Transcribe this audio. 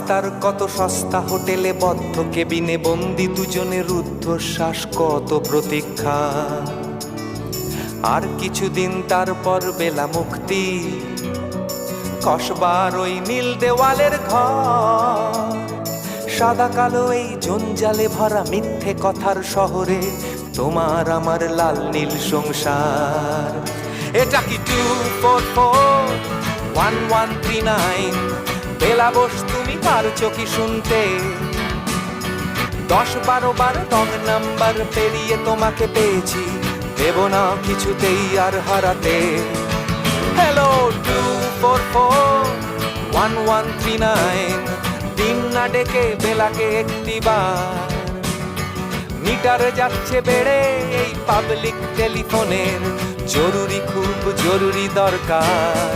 রাস্তার কত সস্তা হোটেলে বদ্ধ কেবিনে বন্দি দুজনে রুদ্ধশ্বাস, কত প্রতীক্ষা। আর কিছুদিন তারপর বেলা মুক্তি, কসবার ওই নীল দেওয়ালের ঘর। সাদা কালো এই জঞ্জালে ভরা মিথ্যে কথার শহরে তোমার আমার লাল নীল সংসার। এটা কি 2441139? বেলা বোস, তুমি পারছো কি শুনতে? 10-12 বার রং নাম্বার পেরিয়ে তোমাকে পেয়েছি, দেব না কিছুতেই আর হারাতে। হ্যালো 2441139, দিন না ডেকে বেলাকে একটিবার। মিটার যাচ্ছে বেড়ে এই পাবলিক টেলিফোনের, জরুরি খুব জরুরি দরকার।